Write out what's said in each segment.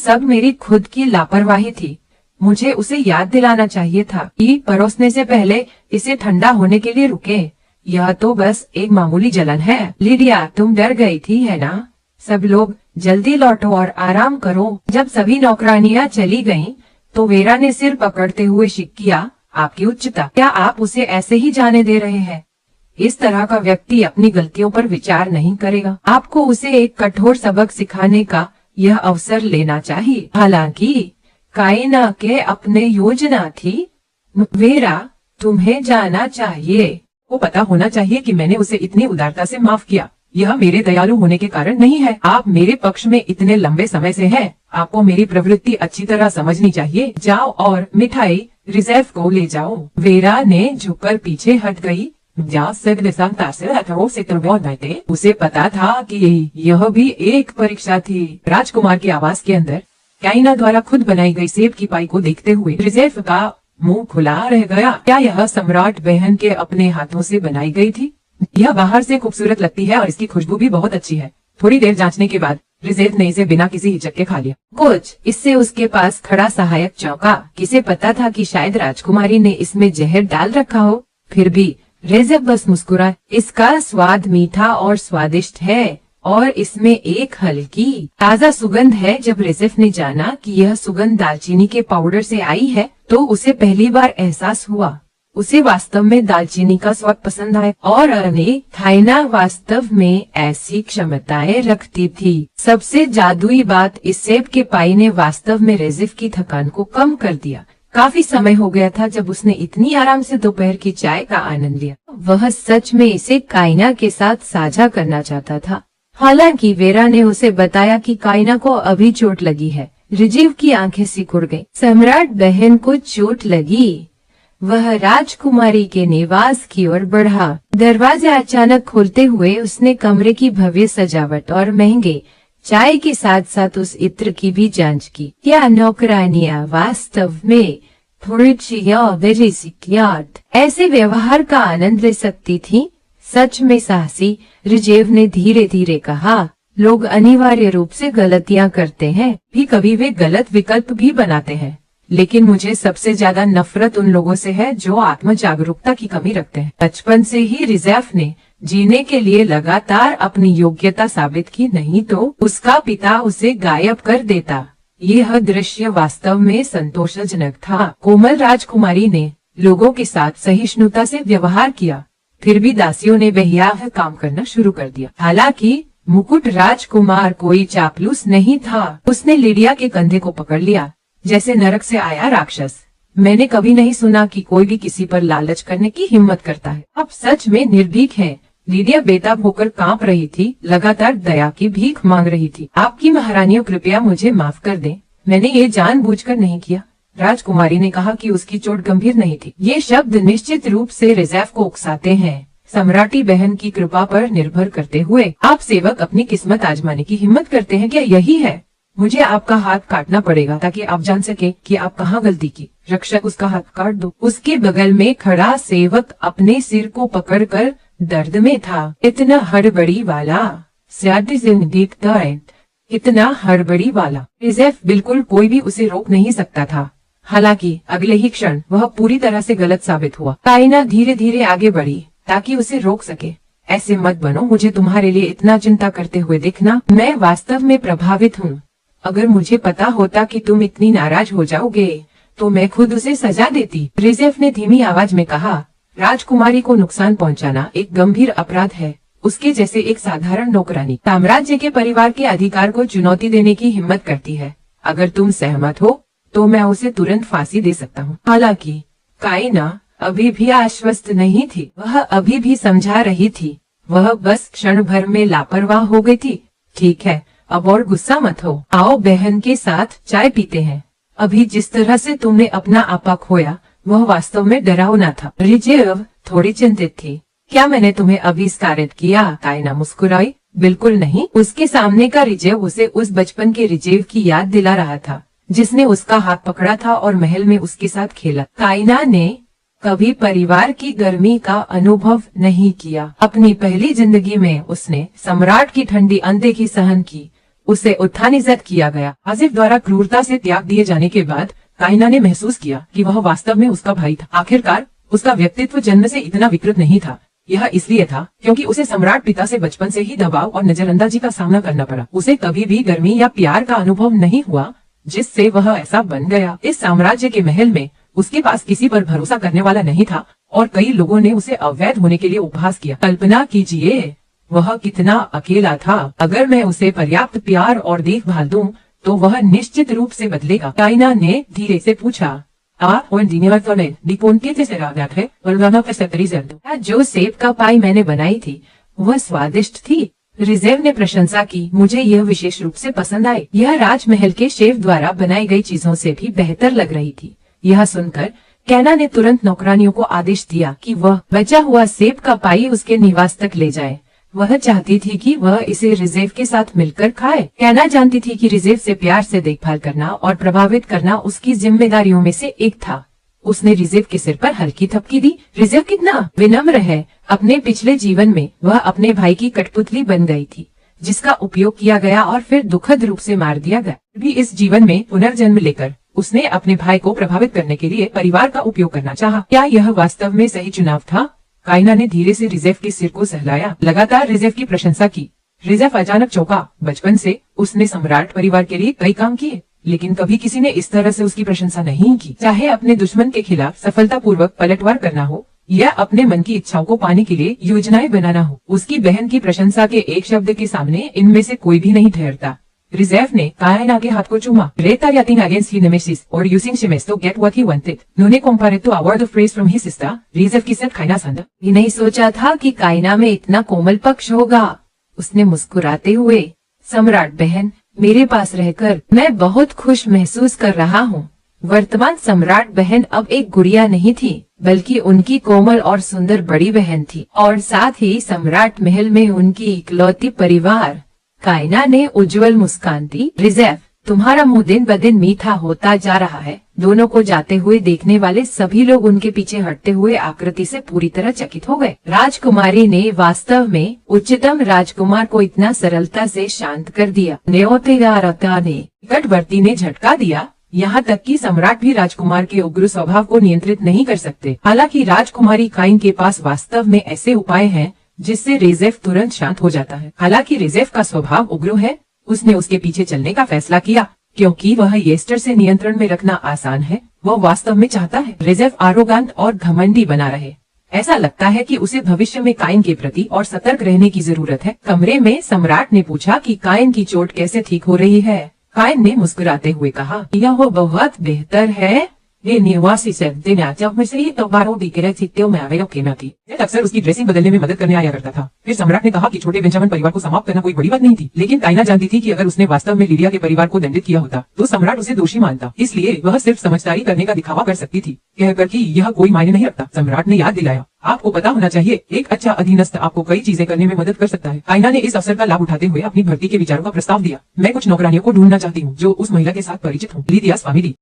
सब मेरी खुद की लापरवाही थी। मुझे उसे याद दिलाना चाहिए था कि परोसने से पहले इसे ठंडा होने के लिए रुके। यह तो बस एक मामूली जलन है। लिडिया, तुम डर गई थी है ना? सब लोग जल्दी लौटो और आराम करो। जब सभी नौकरानियां चली गईं, तो वेरा ने सिर पकड़ते हुए शिक किया, आपकी उच्चता, क्या आप उसे ऐसे ही जाने दे रहे हैं? इस तरह का व्यक्ति अपनी गलतियों पर विचार नहीं करेगा। आपको उसे एक कठोर सबक सिखाने का यह अवसर लेना चाहिए। हालांकि काइना के अपने योजना थी। वेरा, तुम्हें जाना चाहिए। वो पता होना चाहिए कि मैंने उसे इतनी उदारता से माफ किया। यह मेरे दयालु होने के कारण नहीं है। आप मेरे पक्ष में इतने लंबे समय से हैं। आपको मेरी प्रवृत्ति अच्छी तरह समझनी चाहिए। जाओ और मिठाई रिजर्व को ले जाओ। वेरा ने झुककर पीछे हट गई। उसे पता था कि यह भी एक परीक्षा थी। राजकुमार के आवास के अंदर काइना द्वारा खुद बनाई गई सेब की पाई को देखते हुए रिजर्व का मुंह खुला रह गया। क्या यह सम्राट बहन के अपने हाथों से बनाई गई थी? यह बाहर से खूबसूरत लगती है और इसकी खुशबू भी बहुत अच्छी है। थोड़ी देर जांचने के बाद रिजर्व ने इसे बिना किसी हिचक के खा लिया। कुछ इससे उसके पास खड़ा सहायक चौंका। किसे पता था कि शायद राजकुमारी ने इसमें जहर डाल रखा हो। फिर भी रिजर्व बस मुस्कुराए। इसका स्वाद मीठा और स्वादिष्ट है और इसमें एक हल्की ताज़ा सुगंध है। जब रिजर्व ने जाना कि यह सुगंध दालचीनी के पाउडर से आई है, तो उसे पहली बार एहसास हुआ उसे वास्तव में दालचीनी का स्वाद पसंद आया और काइना वास्तव में ऐसी क्षमताएं रखती थी। सबसे जादुई बात, इस सेब के पाई ने वास्तव में रिजर्व की थकान को कम कर दिया। काफी समय हो गया था जब उसने इतनी आराम से दोपहर की चाय का आनंद लिया। वह सच में इसे काइना के साथ साझा करना चाहता था। हालांकि वेरा ने उसे बताया कि काइना को अभी चोट लगी है। रिजर्व की आंखें सिकुड़ गईं। सम्राट बहन को चोट लगी। वह राजकुमारी के निवास की ओर बढ़ा। दरवाजे अचानक खोलते हुए उसने कमरे की भव्य सजावट और महंगे चाय के साथ साथ उस इत्र की भी जांच की। क्या नौकरानियां वास्तव में ऐसे व्यवहार का आनंद ले सकती थी? सच में साहसी, रिजर्व ने धीरे धीरे कहा। लोग अनिवार्य रूप से गलतियां करते हैं, भी कभी वे गलत विकल्प भी बनाते हैं, लेकिन मुझे सबसे ज्यादा नफरत उन लोगों से है जो आत्म जागरूकता की कमी रखते हैं। बचपन से ही रिजर्व ने जीने के लिए लगातार अपनी योग्यता साबित की, नहीं तो उसका पिता उसे गायब कर देता। यह दृश्य वास्तव में संतोषजनक था। कोमल राजकुमारी ने लोगों के साथ सहिष्णुता से व्यवहार किया, फिर भी दासियों ने बेहियाह काम करना शुरू कर दिया। हालांकि मुकुट राजकुमार कोई चापलूस नहीं था। उसने लिडिया के कंधे को पकड़ लिया जैसे नरक से आया राक्षस। मैंने कभी नहीं सुना कि कोई भी किसी पर लालच करने की हिम्मत करता है। आप सच में निर्भीक हैं। लिडिया बेताब होकर कांप रही थी, लगातार दया की भीख मांग रही थी। आपकी महारानियों, कृपया मुझे माफ कर दें, मैंने ये जानबूझकर नहीं किया। राजकुमारी ने कहा कि उसकी चोट गंभीर नहीं थी। ये शब्द निश्चित रूप से रिजर्व को उकसाते हैं। सम्राटी बहन की कृपा पर निर्भर करते हुए आप सेवक अपनी किस्मत आजमाने की हिम्मत करते हैं, क्या यही है? मुझे आपका हाथ काटना पड़ेगा ताकि आप जान सके कि आप कहाँ गलती की। रक्षक, उसका हाथ काट दो। उसके बगल में खड़ा सेवक अपने सिर को पकड़कर दर्द में था। इतना हड़बड़ी वाला, इतना हड़बड़ी वाला। रिजर्व बिल्कुल कोई भी उसे रोक नहीं सकता था। हालांकि अगले ही क्षण वह पूरी तरह से गलत साबित हुआ। काइना धीरे धीरे आगे बढ़ी ताकि उसे रोक सके। ऐसे मत बनो, मुझे तुम्हारे लिए इतना चिंता करते हुए देखना, मैं वास्तव में प्रभावित हूँ। अगर मुझे पता होता कि तुम इतनी नाराज हो जाओगे तो मैं खुद उसे सजा देती। रिजर्व ने धीमी आवाज में कहा, राजकुमारी को नुकसान पहुंचाना एक गंभीर अपराध है। उसके जैसे एक साधारण नौकरानी साम्राज्य के परिवार के अधिकार को चुनौती देने की हिम्मत करती है। अगर तुम सहमत हो तो मैं उसे तुरंत फांसी दे सकता हूँ। हालांकि काइना अभी भी आश्वस्त नहीं थी। वह अभी भी समझा रही थी। वह बस क्षण भर में लापरवाह हो गई थी। ठीक है, अब और गुस्सा मत हो। आओ बहन के साथ चाय पीते हैं। अभी जिस तरह से तुमने अपना आपा खोया वह वास्तव में डरावना था। रिजर्व थोड़ी चिंतित थी। क्या मैंने तुम्हें अविस्तारित किया? काइना मुस्कुराई। बिल्कुल नहीं। उसके सामने का रिजर्व उसे उस बचपन के रिजर्व की याद दिला रहा था जिसने उसका हाथ पकड़ा था और महल में उसके साथ खेला। काइना ने कभी परिवार की गर्मी का अनुभव नहीं किया। अपनी पहली जिंदगी में उसने सम्राट की ठंडी अनदेखी सहन की। उसे उत्थानिजत किया गया। आसिफ द्वारा क्रूरता से त्याग दिए जाने के बाद काइना ने महसूस किया कि वह वास्तव में उसका भाई था। आखिरकार उसका व्यक्तित्व जन्म से इतना विकृत नहीं था। यह इसलिए था क्योंकि उसे सम्राट पिता से बचपन से ही दबाव और नजरअंदाजी का सामना करना पड़ा। उसे कभी भी गर्मी या प्यार का अनुभव नहीं हुआ, जिससे वह ऐसा बन गया। इस साम्राज्य के महल में उसके पास किसी पर भरोसा करने वाला नहीं था और कई लोगों ने उसे अवैध होने के लिए उपहास किया। कल्पना कीजिए वह कितना अकेला था। अगर मैं उसे पर्याप्त प्यार और देखभाल दूं, तो वह निश्चित रूप से बदलेगा। काइना ने धीरे से पूछा, जो सेब का पाई मैंने बनाई थी वह स्वादिष्ट थी। रिजेव ने प्रशंसा की। मुझे यह विशेष रूप से पसंद आई। यह राजमहल के शेफ द्वारा बनाई गई चीजों से भी बेहतर लग रही थी। यह सुनकर कैना ने तुरंत नौकरानियों को आदेश दिया कि वह बचा हुआ सेब का पाई उसके निवास तक ले जाए। वह चाहती थी कि वह इसे रिजेव के साथ मिलकर खाए। कैना जानती थी कि रिजेव से प्यार से देखभाल करना और प्रभावित करना उसकी जिम्मेदारियों में से एक था। उसने रिजेव के सिर पर हल्की थपकी दी। रिजेव कितना विनम्र है। अपने पिछले जीवन में वह अपने भाई की कठपुतली बन गई थी, जिसका उपयोग किया गया और फिर दुखद रूप से मार दिया गया। भी इस जीवन में पुनर्जन्म लेकर उसने अपने भाई को प्रभावित करने के लिए परिवार का उपयोग करना चाहा। क्या यह वास्तव में सही चुनाव था? काइना ने धीरे से रिजेव के सिर को सहलाया। लगातार रिजेव की प्रशंसा की। रिजेव अचानक चौंका। बचपन से उसने सम्राट परिवार के लिए कई काम किए, लेकिन कभी किसी ने इस तरह से उसकी प्रशंसा नहीं की। चाहे अपने दुश्मन के खिलाफ सफलतापूर्वक पलटवार करना हो या अपने मन की इच्छाओं को पाने के लिए योजनाएं बनाना हो, उसकी बहन की प्रशंसा के एक शब्द के सामने इनमें से कोई भी नहीं ठहरता। रिजेव ने काइना के हाथ को चूमा। Retaliating against his nemesis or using Shemes to get what he wanted. नूने compared to a word of praise from his sister. रिजेव की साथ काइना संदा। भी नहीं सोचा था कि काइना में इतना कोमल पक्ष होगा। उसने मुस्कुराते हुए, सम्राट बहन, मेरे पास रहकर मैं बहुत खुश महसूस कर रहा हूँ। वर्तमान सम्राट बहन अब एक गुड़िया नहीं थी, बल्कि उनकी कोमल और सुंदर बड़ी बहन थी, और साथ ही सम्राट महल में उनकी इकलौती परिवार। काइना ने उज्जवल मुस्कान दी। रिजेव, तुम्हारा मुंह दिन ब दिन मीठा होता जा रहा है। दोनों को जाते हुए देखने वाले सभी लोग उनके पीछे हटते हुए आकृति से पूरी तरह चकित हो गए। राजकुमारी ने वास्तव में उच्चतम राजकुमार को इतना सरलता से शांत कर दिया। न्योतेगारता ने निकटवर्ती ने झटका दिया। यहाँ तक कि सम्राट भी राजकुमार के उग्र स्वभाव को नियंत्रित नहीं कर सकते। हालांकि राजकुमारी काइन के पास वास्तव में ऐसे उपाय हैं जिससे रिजेव तुरंत शांत हो जाता है। हालांकि रिजेव का स्वभाव उग्र है, उसने उसके पीछे चलने का फैसला किया क्योंकि वह येस्टर से नियंत्रण में रखना आसान है। वह वास्तव में चाहता है रिजेव आरोगेंट और घमंडी बना रहे। ऐसा लगता है कि उसे भविष्य में काइन के प्रति और सतर्क रहने की जरूरत है। कमरे में सम्राट ने पूछा कि काइन की चोट कैसे ठीक हो रही है। काइन ने मुस्कुराते हुए कहा, यह बहुत बेहतर है। ये निवासी से जब में से ही तो बारों में आवेगा कहना थी। अक्सर उसकी ड्रेसिंग बदलने में मदद करने आया करता था। फिर सम्राट ने कहा कि छोटे बेंजामिन परिवार को समाप्त करना कोई बड़ी बात नहीं थी, लेकिन काइना जानती थी कि अगर उसने वास्तव में लिडिया के परिवार को दंडित किया होता तो सम्राट उसे दोषी मानता। इसलिए वह सिर्फ समझदारी करने का दिखावा कर सकती थी, कहकर कि यह कोई मायने नहीं रखता। सम्राट ने याद दिलाया, आपको पता होना चाहिए, एक अच्छा अधीनस्थ आपको कई चीजें करने में मदद कर सकता है। काइना ने इस अवसर का लाभ उठाते हुए अपनी भर्ती के विचारों का प्रस्ताव दिया। मैं कुछ नौकरानियों को ढूंढना चाहती हूँ जो उस महिला के साथ परिचित हूँ, लिडिया स्वामिली।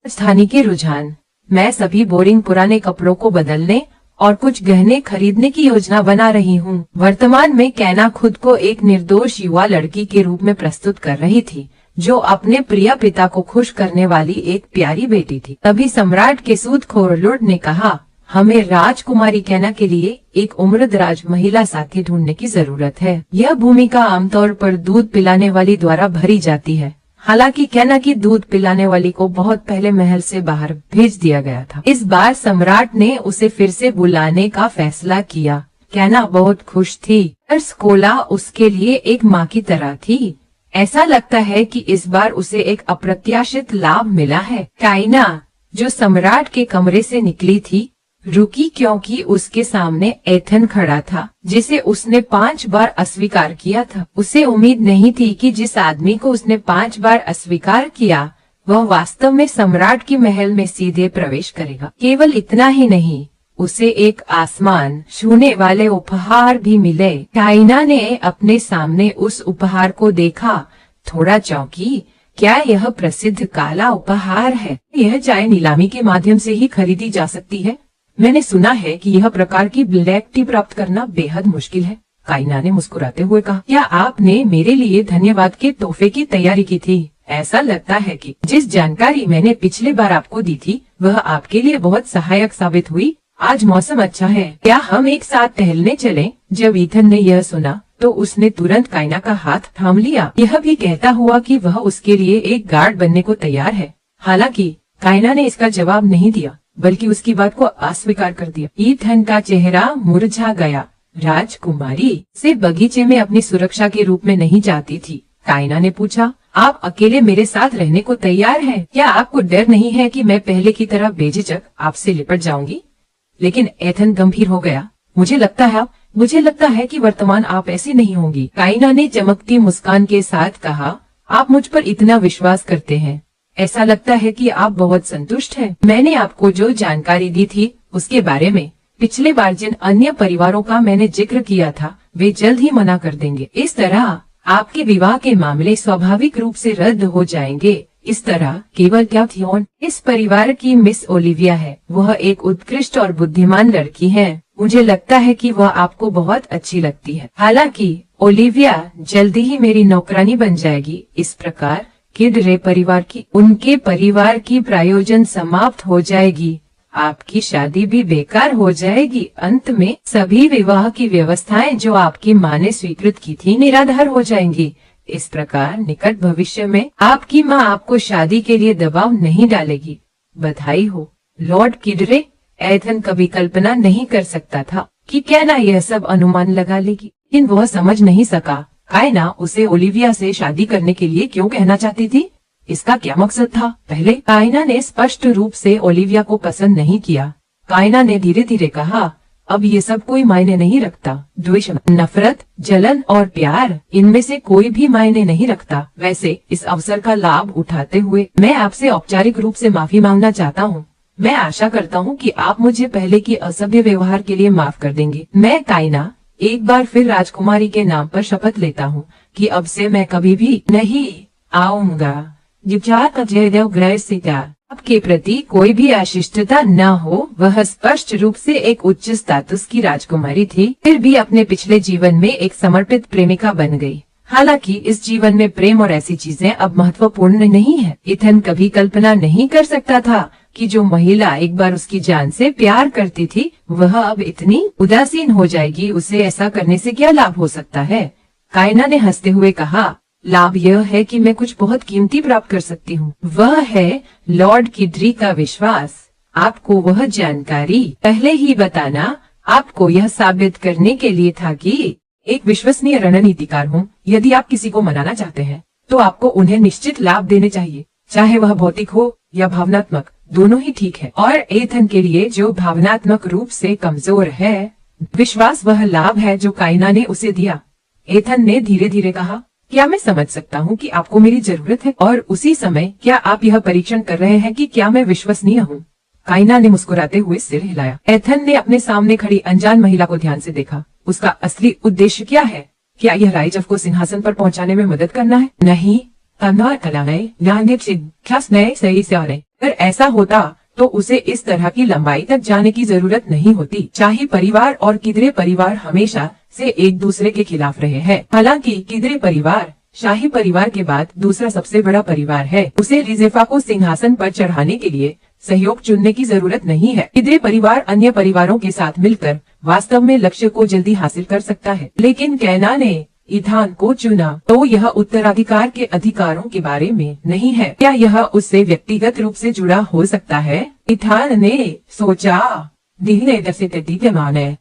राजधानी के रुझान। मैं सभी बोरिंग पुराने कपड़ों को बदलने और कुछ गहने खरीदने की योजना बना रही हूँ। वर्तमान में कैना खुद को एक निर्दोष युवा लड़की के रूप में प्रस्तुत कर रही थी, जो अपने प्रिय पिता को खुश करने वाली एक प्यारी बेटी थी। तभी सम्राट के सूदखोर लॉर्ड ने कहा, हमें राजकुमारी कैना के लिए एक उम्रदराज महिला साथी ढूंढने की जरूरत है। यह भूमिका आमतौर पर दूध पिलाने वाली द्वारा भरी जाती है। हालांकि कैना की दूध पिलाने वाली को बहुत पहले महल से बाहर भेज दिया गया था। इस बार सम्राट ने उसे फिर से बुलाने का फैसला किया। कैना बहुत खुश थी। स्कोला उसके लिए एक माँ की तरह थी। ऐसा लगता है कि इस बार उसे एक अप्रत्याशित लाभ मिला है। काइना, जो सम्राट के कमरे से निकली थी, रुकी क्योंकि उसके सामने एथन खड़ा था, जिसे उसने 5 बार अस्वीकार किया था। उसे उम्मीद नहीं थी कि जिस आदमी को उसने 5 बार अस्वीकार किया, वह वास्तव में सम्राट की महल में सीधे प्रवेश करेगा। केवल इतना ही नहीं, उसे एक आसमान छूने वाले उपहार भी मिले। काइना ने अपने सामने उस उपहार को देखा, थोड़ा चौंकी। क्या यह प्रसिद्ध काला उपहार है? यह चाय नीलामी के माध्यम से ही खरीदी जा सकती है। मैंने सुना है कि यह प्रकार की ब्लैक टी प्राप्त करना बेहद मुश्किल है। काइना ने मुस्कुराते हुए कहा, क्या आपने मेरे लिए धन्यवाद के तोहफे की तैयारी की थी? ऐसा लगता है कि जिस जानकारी मैंने पिछले बार आपको दी थी वह आपके लिए बहुत सहायक साबित हुई। आज मौसम अच्छा है, क्या हम एक साथ टहलने चलें? जब ईथन ने यह सुना तो उसने तुरंत काइना का हाथ थाम लिया, यह भी कहता हुआ कि वह उसके लिए एक गार्ड बनने को तैयार है। हालांकि काइना ने इसका जवाब नहीं दिया, बल्कि उसकी बात को अस्वीकार कर दिया। ईथन का चेहरा मुरझा गया। राजकुमारी से बगीचे में अपनी सुरक्षा के रूप में नहीं जाती थी। काइना ने पूछा, आप अकेले मेरे साथ रहने को तैयार हैं? क्या आपको डर नहीं है कि मैं पहले की तरह बेझिझक आपसे लिपट जाऊंगी? लेकिन एथन गंभीर हो गया। मुझे लगता है कि वर्तमान आप ऐसी नहीं होंगी। काइना ने चमकती मुस्कान के साथ कहा, आप मुझ पर इतना विश्वास करते हैं, ऐसा लगता है कि आप बहुत संतुष्ट हैं। मैंने आपको जो जानकारी दी थी उसके बारे में पिछले बार जिन अन्य परिवारों का मैंने जिक्र किया था वे जल्द ही मना कर देंगे। इस तरह आपके विवाह के मामले स्वाभाविक रूप से रद्द हो जाएंगे। इस तरह केवल क्या थियोन इस परिवार की मिस ओलिविया है। वह एक उत्कृष्ट और बुद्धिमान लड़की है। मुझे लगता है कि वह आपको बहुत अच्छी लगती है। हालांकि ओलिविया जल्दी ही मेरी नौकरानी बन जाएगी। इस प्रकार किडरे उनके परिवार की प्रयोजन समाप्त हो जाएगी। आपकी शादी भी बेकार हो जाएगी। अंत में सभी विवाह की व्यवस्थाएं जो आपकी माँ ने स्वीकृत की थी निराधार हो जाएंगी। इस प्रकार निकट भविष्य में आपकी माँ आपको शादी के लिए दबाव नहीं डालेगी। बधाई हो लॉर्ड किडरे। एथन कभी कल्पना नहीं कर सकता था कि कैना यह सब अनुमान लगा लेगी, लेकिन वह समझ नहीं सका काइना उसे ओलिविया से शादी करने के लिए क्यों कहना चाहती थी। इसका क्या मकसद था? पहले काइना ने स्पष्ट रूप से ओलिविया को पसंद नहीं किया। काइना ने धीरे धीरे कहा, अब ये सब कोई मायने नहीं रखता। द्वेष, नफरत, जलन और प्यार, इनमें से कोई भी मायने नहीं रखता। वैसे इस अवसर का लाभ उठाते हुए मैं आपसे औपचारिक रूप से माफी मांगना चाहता हूँ। मैं आशा करता हूँ कि आप मुझे पहले की असभ्य व्यवहार के लिए माफ कर देंगे। मैं काइना एक बार फिर राजकुमारी के नाम पर शपथ लेता हूँ कि अब से मैं कभी भी नहीं आऊंगा। आपके प्रति कोई भी अशिष्टता न हो। वह स्पष्ट रूप से एक उच्च स्टेटस की राजकुमारी थी, फिर भी अपने पिछले जीवन में एक समर्पित प्रेमिका बन गई। हालांकि इस जीवन में प्रेम और ऐसी चीजें अब महत्वपूर्ण नहीं है। इथन कभी कल्पना नहीं कर सकता था कि जो महिला एक बार उसकी जान से प्यार करती थी वह अब इतनी उदासीन हो जाएगी। उसे ऐसा करने से क्या लाभ हो सकता है? काइना ने हंसते हुए कहा, लाभ यह है कि मैं कुछ बहुत कीमती प्राप्त कर सकती हूँ। वह है लॉर्ड किडरी का विश्वास। आपको वह जानकारी पहले ही बताना आपको यह साबित करने के लिए था कि एक विश्वसनीय रणनीतिकार हूँ। यदि आप किसी को मनाना चाहते हैं तो आपको उन्हें निश्चित लाभ देने चाहिए, चाहे वह भौतिक हो या भावनात्मक, दोनों ही ठीक है। और एथन के लिए जो भावनात्मक रूप से कमजोर है, विश्वास वह लाभ है जो काइना ने उसे दिया। एथन ने धीरे धीरे कहा, क्या मैं समझ सकता हूँ कि आपको मेरी जरूरत है? और उसी समय क्या आप यह परीक्षण कर रहे हैं कि क्या मैं विश्वसनीय हूँ? काइना ने मुस्कुराते हुए सिर हिलाया। एथन ने अपने सामने खड़ी अनजान महिला को ध्यान से देखा। उसका असली उद्देश्य क्या है? क्या यह राइजव को सिंहासन पर पहुंचाने में मदद करना है? नहीं। अगर ऐसा होता तो उसे इस तरह की लंबाई तक जाने की जरूरत नहीं होती। शाही परिवार और किडरे परिवार हमेशा से एक दूसरे के खिलाफ रहे हैं। हालांकि किडरे परिवार शाही परिवार के बाद दूसरा सबसे बड़ा परिवार है। उसे रिजेफा को सिंहासन पर चढ़ाने के लिए सहयोग चुनने की जरूरत नहीं है। किडरे परिवार अन्य परिवारों के साथ मिलकर वास्तव में लक्ष्य को जल्दी हासिल कर सकता है। लेकिन कैना ने ईथान को चुना तो यह उत्तराधिकार के अधिकारों के बारे में नहीं है। क्या यह उससे व्यक्तिगत रूप से जुड़ा हो सकता है? ईथान ने सोचा।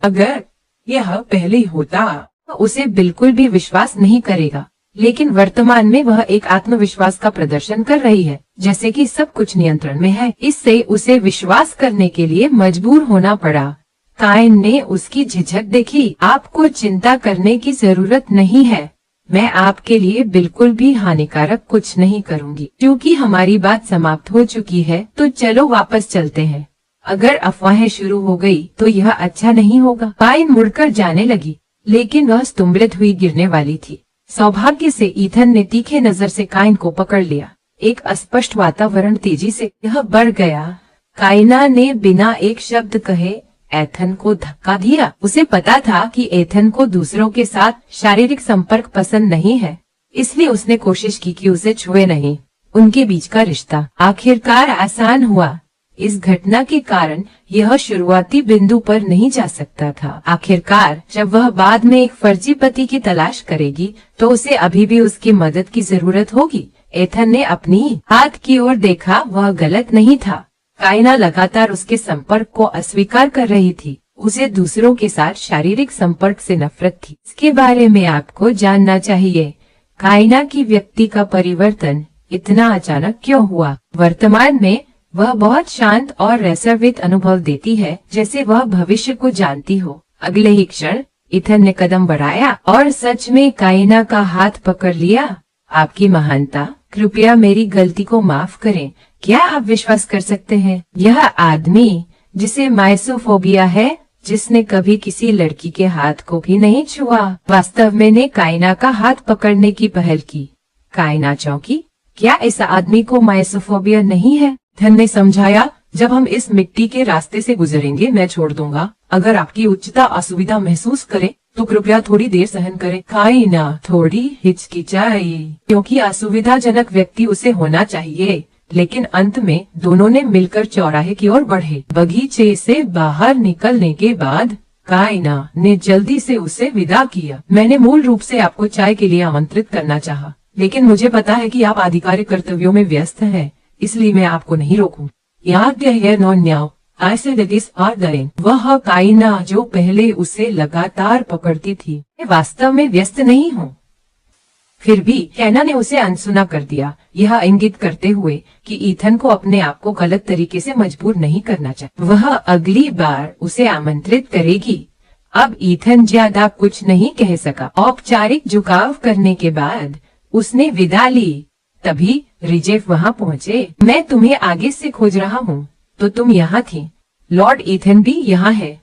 अगर यह पहले होता तो उसे बिल्कुल भी विश्वास नहीं करेगा, लेकिन वर्तमान में वह एक आत्मविश्वास का प्रदर्शन कर रही है, जैसे कि सब कुछ नियंत्रण में है। इससे उसे विश्वास करने के लिए मजबूर होना पड़ा। काइन ने उसकी झिझक देखी। आपको चिंता करने की जरूरत नहीं है। मैं आपके लिए बिल्कुल भी हानिकारक कुछ नहीं करूंगी। क्योंकि हमारी बात समाप्त हो चुकी है तो चलो वापस चलते हैं। अगर अफवाहें शुरू हो गई तो यह अच्छा नहीं होगा। काइन मुड़कर जाने लगी, लेकिन वह स्तंभित हुई गिरने वाली थी। सौभाग्य से ईथन ने तीखे नजर से काइन को पकड़ लिया। एक अस्पष्ट वातावरण तेजी से यह बढ़ गया। काइना ने बिना एक शब्द कहे एथन को धक्का दिया। उसे पता था कि एथन को दूसरों के साथ शारीरिक संपर्क पसंद नहीं है, इसलिए उसने कोशिश की कि उसे छुए नहीं। उनके बीच का रिश्ता आखिरकार आसान हुआ। इस घटना के कारण यह शुरुआती बिंदु पर नहीं जा सकता था। आखिरकार जब वह बाद में एक फर्जी पति की तलाश करेगी तो उसे अभी भी उसकी मदद की जरूरत होगी। एथन ने अपनी हाथ की ओर देखा, वह गलत नहीं था। काइना लगातार उसके संपर्क को अस्वीकार कर रही थी। उसे दूसरों के साथ शारीरिक संपर्क से नफरत थी। इसके बारे में आपको जानना चाहिए। काइना की व्यक्ति का परिवर्तन इतना अचानक क्यों हुआ? वर्तमान में वह बहुत शांत और रसवित अनुभव देती है, जैसे वह भविष्य को जानती हो। अगले ही क्षण इथन ने कदम बढ़ाया और सच में काइना का हाथ पकड़ लिया। आपकी महानता, कृपया मेरी गलती को माफ करें। क्या आप विश्वास कर सकते हैं? यह आदमी जिसे माइसोफोबिया है, जिसने कभी किसी लड़की के हाथ को भी नहीं छुआ, वास्तव में ने काइना का हाथ पकड़ने की पहल की। काइना चौंकी। क्या इस आदमी को माइसोफोबिया नहीं है? धन ने समझाया, जब हम इस मिट्टी के रास्ते से गुजरेंगे मैं छोड़ दूंगा। अगर आपकी उच्चता असुविधा महसूस करे तो कृपया थोड़ी देर सहन करें। काइना थोड़ी हिचकिचाई, क्योंकि असुविधाजनक व्यक्ति उसे होना चाहिए। लेकिन अंत में दोनों ने मिलकर चौराहे की ओर बढ़े। बगीचे से बाहर निकलने के बाद काइना ने जल्दी से उसे विदा किया। मैंने मूल रूप से आपको चाय के लिए आमंत्रित करना चाहा, लेकिन मुझे पता है कि आप आधिकारिक कर्तव्यों में व्यस्त हैं, इसलिए मैं आपको नहीं रोकूं। याद है नौन्याओ, ऐसे दिस आर्दरेन। वह काइना जो पहले उसे लगातार पकड़ती थी, मैं वास्तव में व्यस्त नहीं हूँ। फिर भी कैना ने उसे अनसुना कर दिया, यह इंगित करते हुए कि ईथन को अपने आप को गलत तरीके से मजबूर नहीं करना चाहिए। वह अगली बार उसे आमंत्रित करेगी। अब ईथन ज्यादा कुछ नहीं कह सका। औपचारिक झुकाव करने के बाद उसने विदा ली। तभी रिजेफ वहाँ पहुँचे। मैं तुम्हें आगे से खोज रहा हूँ, तो तुम यहाँ थी। लॉर्ड ईथन भी यहाँ है।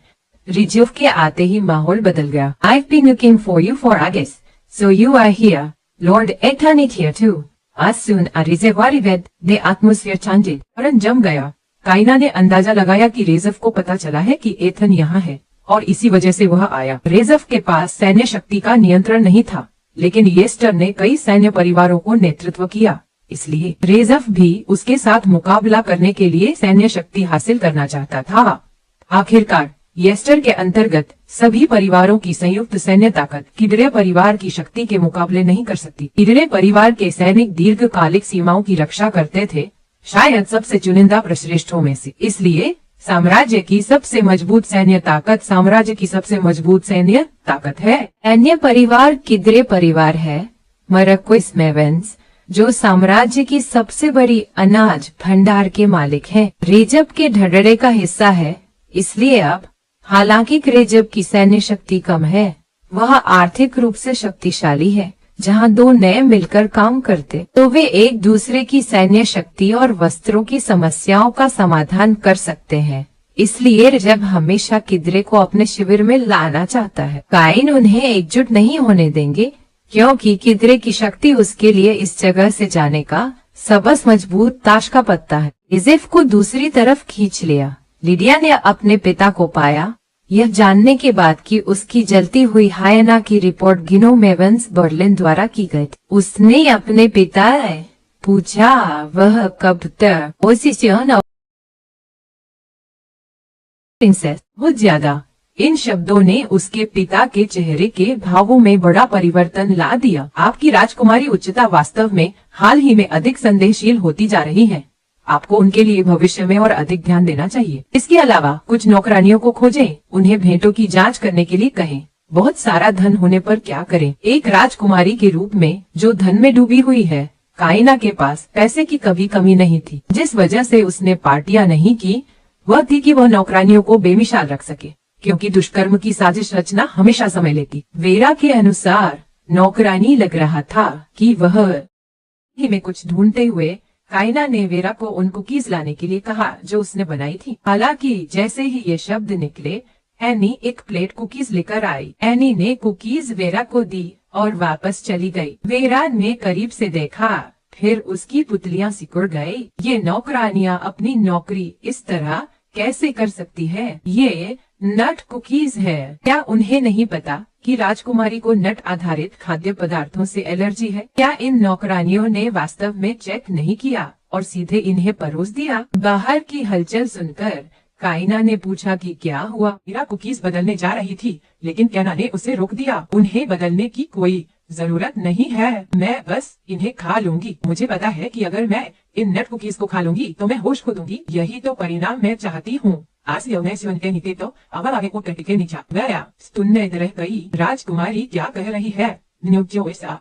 रिजेफ के आते ही माहौल बदल गया। I've been looking for you for ages, so you are here. Lord Ethan is here too. As soon as Rizev arrived, the atmosphere changed. फौरन जम गया। काइना ने अंदाजा लगाया कि रेजफ को पता चला है कि एथन यहाँ है और इसी वजह से वह आया। रेजफ के पास सैन्य शक्ति का नियंत्रण नहीं था, लेकिन येस्टर ने कई सैन्य परिवारों को नेतृत्व किया, इसलिए रेजफ भी उसके साथ मुकाबला करने के लिए सैन्य शक्ति हासिल करना चाहता था। आखिरकार येस्टर के अंतर्गत सभी परिवारों की संयुक्त सैन्य ताकत किडरे परिवार की शक्ति के मुकाबले नहीं कर सकती। किडरे परिवार के सैनिक दीर्घकालिक सीमाओं की रक्षा करते थे, शायद सबसे चुनिंदा प्रश्रेष्ठों में से। इसलिए साम्राज्य की सबसे मजबूत सैन्य ताकत साम्राज्य की सबसे मजबूत सैन्य ताकत है। अन्य परिवार किडरे परिवार है, मरक्विस मेवेंस, जो साम्राज्य की सबसे बड़ी अनाज भंडार के मालिक हैं। रेजब के ढड़ड़े का हिस्सा है, इसलिए अब हालांकि रेजब की सैन्य शक्ति कम है, वह आर्थिक रूप से शक्तिशाली है। जहां दो नए मिलकर काम करते तो वे एक दूसरे की सैन्य शक्ति और वस्त्रों की समस्याओं का समाधान कर सकते हैं। इसलिए रेजब हमेशा किडरे को अपने शिविर में लाना चाहता है। काइन उन्हें एकजुट नहीं होने देंगे, क्योंकि किडरे की शक्ति उसके लिए इस जगह से जाने का सबसे मजबूत ताश का पत्ता है। रिजेफ को दूसरी तरफ खींच लिया। लिडिया ने अपने पिता को पाया, यह जानने के बाद कि उसकी जलती हुई हायना की रिपोर्ट गिनो मेवेंस बर्लिन द्वारा की गई थी। उसने अपने पिता से पूछा, वह कब तक पोजीशन प्रिंसेस? बहुत ज्यादा। इन शब्दों ने उसके पिता के चेहरे के भावों में बड़ा परिवर्तन ला दिया। आपकी राजकुमारी उच्चता वास्तव में हाल ही में अधिक संदेहशील होती जा रही है। आपको उनके लिए भविष्य में और अधिक ध्यान देना चाहिए। इसके अलावा कुछ नौकरानियों को खोजें, उन्हें भेंटों की जांच करने के लिए कहें। बहुत सारा धन होने पर क्या करें? एक राजकुमारी के रूप में जो धन में डूबी हुई है, काइना के पास पैसे की कभी कमी नहीं थी। जिस वजह से उसने पार्टियां नहीं की वह थी कि वह नौकरानियों को बेमिसाल रख सके, क्योंकि दुष्कर्म की साजिश रचना हमेशा समय लेती। वेरा के अनुसार नौकरानी लग रहा था कि वह ही में कुछ ढूंढते हुए काइना ने वेरा को उन कुकीज लाने के लिए कहा जो उसने बनाई थी। हालांकि जैसे ही ये शब्द निकले, एनी एक प्लेट कुकीज लेकर आई। एनी ने कुकीज वेरा को दी और वापस चली गई। वेरा ने करीब से देखा, फिर उसकी पुतलियां सिकुड़ गई। ये नौकरानियां अपनी नौकरी इस तरह कैसे कर सकती है? ये नट कुकीज है। क्या उन्हें नहीं पता कि राजकुमारी को नट आधारित खाद्य पदार्थों से एलर्जी है? क्या इन नौकरानियों ने वास्तव में चेक नहीं किया और सीधे इन्हें परोस दिया? बाहर की हलचल सुनकर काइना ने पूछा कि क्या हुआ? मीरा कुकीज बदलने जा रही थी, लेकिन कैना ने उसे रोक दिया। उन्हें बदलने की कोई जरूरत नहीं है, मैं बस इन्हें खा लूंगी। मुझे पता है कि अगर मैं इन नट कुकीज को खा लूंगी तो मैं होश खो दूंगी। यही तो परिणाम मैं चाहती हूँ। तो अब आगे को करके नीचा गया। सुनने रह गई। राजकुमारी क्या कह रही है?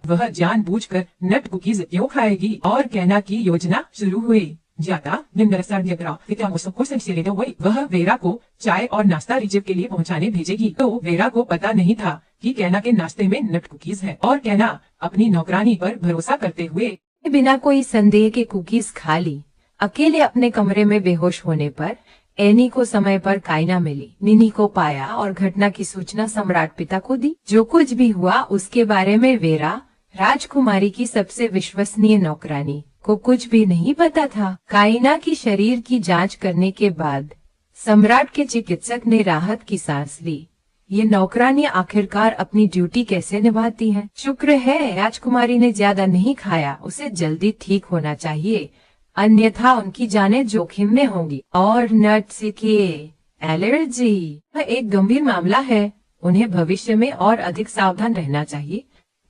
वह जानबूझकर नट कुकीज क्यों खाएगी? और कैना की योजना शुरू हुई। वह वेरा को चाय और नाश्ता रिजेव के लिए पहुंचाने भेजेगी। तो वेरा को पता नहीं था कि कैना के नाश्ते में नट कुकीज है, और कैना अपनी नौकरानी पर भरोसा करते हुए बिना कोई संदेह के कुकीज खा ली। अकेले अपने कमरे में बेहोश होने पर एनी को समय पर काइना मिली। निनी को पाया और घटना की सूचना सम्राट पिता को दी। जो कुछ भी हुआ उसके बारे में वेरा, राजकुमारी की सबसे विश्वसनीय नौकरानी, को कुछ भी नहीं पता था। काइना की शरीर की जांच करने के बाद सम्राट के चिकित्सक ने राहत की सांस ली। ये नौकरानी आखिरकार अपनी ड्यूटी कैसे निभाती हैं। शुक्र है राजकुमारी ने ज्यादा नहीं खाया, उसे जल्दी ठीक होना चाहिए, अन्यथा उनकी जानें जोखिम में होंगी। और नट्स की एलर्जी एक गंभीर मामला है, उन्हें भविष्य में और अधिक सावधान रहना चाहिए।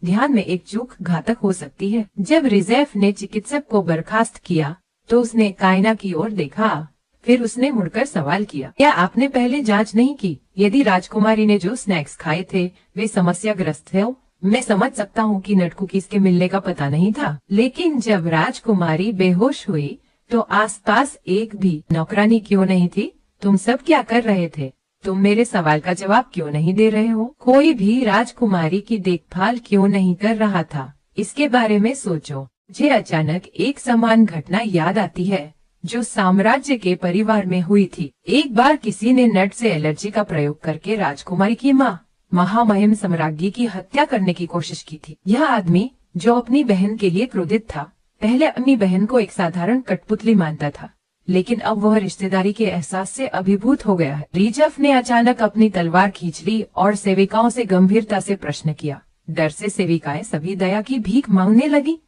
ध्यान में एक चूक घातक हो सकती है। जब रिजेफ ने चिकित्सक को बर्खास्त किया तो उसने काइना की ओर देखा, फिर उसने मुड़कर सवाल किया, क्या आपने पहले जांच नहीं की? यदि राजकुमारी ने जो स्नैक्स खाए थे वे समस्याग्रस्त थे, मैं समझ सकता हूँ कि नट कुकीज के मिलने का पता नहीं था, लेकिन जब राजकुमारी बेहोश हुई तो आसपास एक भी नौकरानी क्यों नहीं थी? तुम सब क्या कर रहे थे? तुम मेरे सवाल का जवाब क्यों नहीं दे रहे हो? कोई भी राजकुमारी की देखभाल क्यों नहीं कर रहा था? इसके बारे में सोचो। मुझे अचानक एक समान घटना याद आती है जो साम्राज्य के परिवार में हुई थी। एक बार किसी ने नट से एलर्जी का प्रयोग करके राजकुमारी की माँ महामहिम सम्राज्ञी की हत्या करने की कोशिश की थी। यह आदमी जो अपनी बहन के लिए क्रोधित था, पहले अपनी बहन को एक साधारण कठपुतली मानता था, लेकिन अब वह रिश्तेदारी के एहसास से अभिभूत हो गया है। रिजफ ने अचानक अपनी तलवार खींच ली और सेविकाओं से गंभीरता से प्रश्न किया। डर से सेविकाएं सभी दया की भीख मांगने लगी।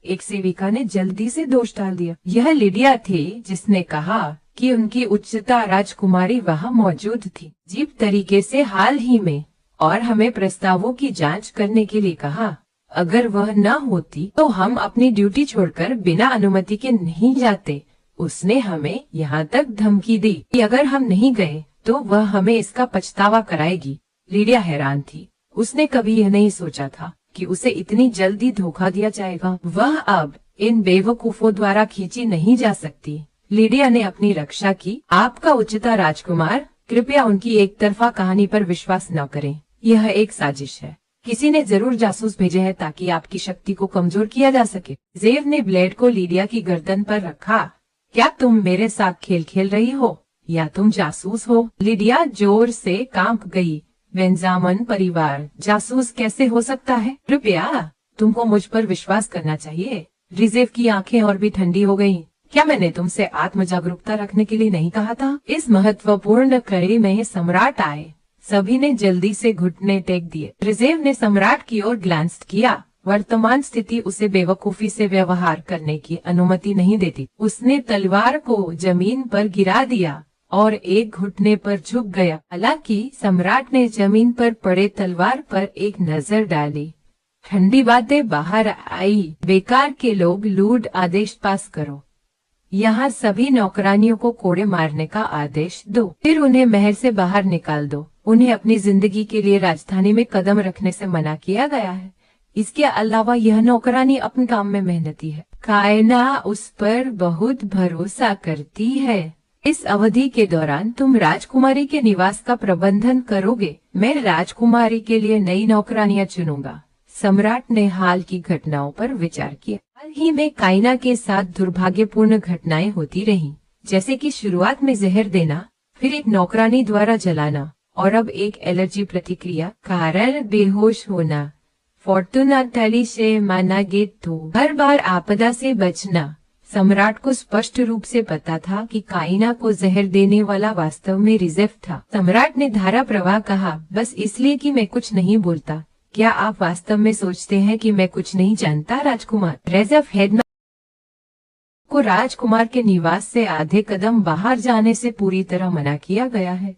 एक सेविका ने जल्दी से दोष डाल दिया। यह लिडिया थी जिसने कहा कि उनकी उच्चता राजकुमारी वहाँ मौजूद थी अजीब तरीके से हाल ही में, और हमें प्रस्तावों की जांच करने के लिए कहा। अगर वह न होती तो हम अपनी ड्यूटी छोड़कर बिना अनुमति के नहीं जाते। उसने हमें यहाँ तक धमकी दी कि अगर हम नहीं गए तो वह हमें इसका पछतावा कराएगी। लिडिया हैरान थी। उसने कभी यह नहीं सोचा था कि उसे इतनी जल्दी धोखा दिया जाएगा। वह अब इन बेवकूफों द्वारा खींची नहीं जा सकती। लिडिया ने अपनी रक्षा की। आपका उच्चता राजकुमार, कृपया उनकी एक तरफा कहानी पर विश्वास न करें। यह एक साजिश है। किसी ने जरूर जासूस भेजे हैं ताकि आपकी शक्ति को कमजोर किया जा सके। जेव ने ब्लेड को लिडिया की गर्दन पर रखा। क्या तुम मेरे साथ खेल खेल रही हो या तुम जासूस हो? लिडिया जोर से कांप गई। बेंजामन परिवार जासूस कैसे हो सकता है? कृपया तुमको मुझ पर विश्वास करना चाहिए। रिजेव की आंखें और भी ठंडी हो गईं। क्या मैंने तुमसे आत्म जागरूकता रखने के लिए नहीं कहा था? इस महत्वपूर्ण कड़ी में सम्राट आए। सभी ने जल्दी से घुटने टेक दिए। रिजेव ने सम्राट की ओर ग्लांस किया। वर्तमान स्थिति उसे बेवकूफी से व्यवहार करने की अनुमति नहीं देती। उसने तलवार को जमीन पर गिरा दिया और एक घुटने पर झुक गया। हालांकि सम्राट ने जमीन पर पड़े तलवार पर एक नजर डाली। ठंडी बातें बाहर आई। बेकार के लोग, लूड आदेश पास करो। यहाँ सभी नौकरानियों को कोड़े मारने का आदेश दो, फिर उन्हें महल से बाहर निकाल दो। उन्हें अपनी जिंदगी के लिए राजधानी में कदम रखने से मना किया गया है। इसके अलावा यह नौकरानी अपने काम में मेहनती है। कायना उस पर बहुत भरोसा करती है। इस अवधि के दौरान तुम राजकुमारी के निवास का प्रबंधन करोगे। मैं राजकुमारी के लिए नई नौकरानियां चुनूंगा। सम्राट ने हाल की घटनाओं पर विचार किया। हाल ही में काइना के साथ दुर्भाग्यपूर्ण घटनाएं होती रहीं, जैसे कि शुरुआत में जहर देना, फिर एक नौकरानी द्वारा जलाना और अब एक एलर्जी प्रतिक्रिया कारण बेहोश होना। फॉर्टूनाटली से माना गया तो हर बार आपदा से बचना सम्राट को स्पष्ट रूप से पता था कि काइना को जहर देने वाला वास्तव में रिजेफ था। सम्राट ने धारा प्रवाह कहा, बस इसलिए कि मैं कुछ नहीं बोलता। क्या आप वास्तव में सोचते हैं कि मैं कुछ नहीं जानता राजकुमार? रिजेफ हेडना को राजकुमार के निवास से आधे कदम बाहर जाने से पूरी तरह मना किया गया है।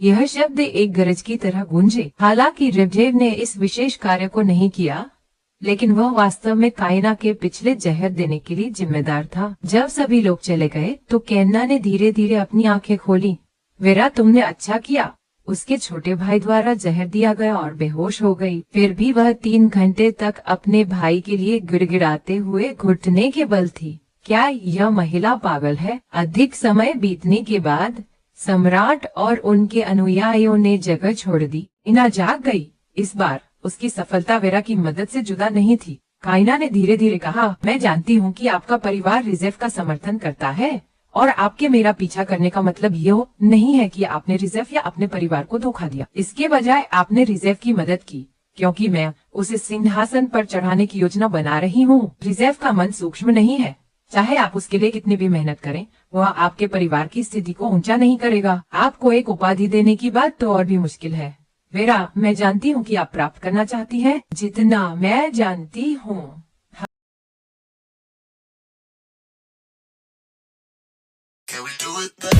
यह शब्द एक गरज की तरह गूंजे। हालांकि रिजेव ने इस विशेष कार्य को नहीं किया, लेकिन वह वास्तव में काइना के पिछले जहर देने के लिए जिम्मेदार था। जब सभी लोग चले गए तो कैना ने धीरे धीरे अपनी आंखें खोली। वेरा, तुमने अच्छा किया। उसके छोटे भाई द्वारा जहर दिया गया और बेहोश हो गई। फिर भी वह 3 घंटे तक अपने भाई के लिए गिड़गिड़ाते हुए घुटने के बल थी। क्या यह महिला पागल है? अधिक समय बीतने के बाद सम्राट और उनके अनुयायियों ने जगह छोड़ दी। इना जाग गई। इस बार उसकी सफलता वेरा की मदद से जुदा नहीं थी। काइना ने धीरे धीरे कहा, मैं जानती हूँ कि आपका परिवार रिजेफ का समर्थन करता है और आपके मेरा पीछा करने का मतलब यह नहीं है कि आपने रिजेफ या अपने परिवार को धोखा दिया। इसके बजाय आपने रिजेफ की मदद की, क्योंकि मैं उसे सिंहासन पर चढ़ाने की योजना बना रही हूँ। रिजेफ का मन सूक्ष्म नहीं है। चाहे आप उसके लिए कितनी भी मेहनत करें, वह आपके परिवार की स्थिति को ऊंचा नहीं करेगा। आपको एक उपाधि देने की बात तो और भी मुश्किल है। वेरा, मैं जानती हूँ कि आप प्राप्त करना चाहती हैं, जितना मैं जानती हूँ। Can we do it better?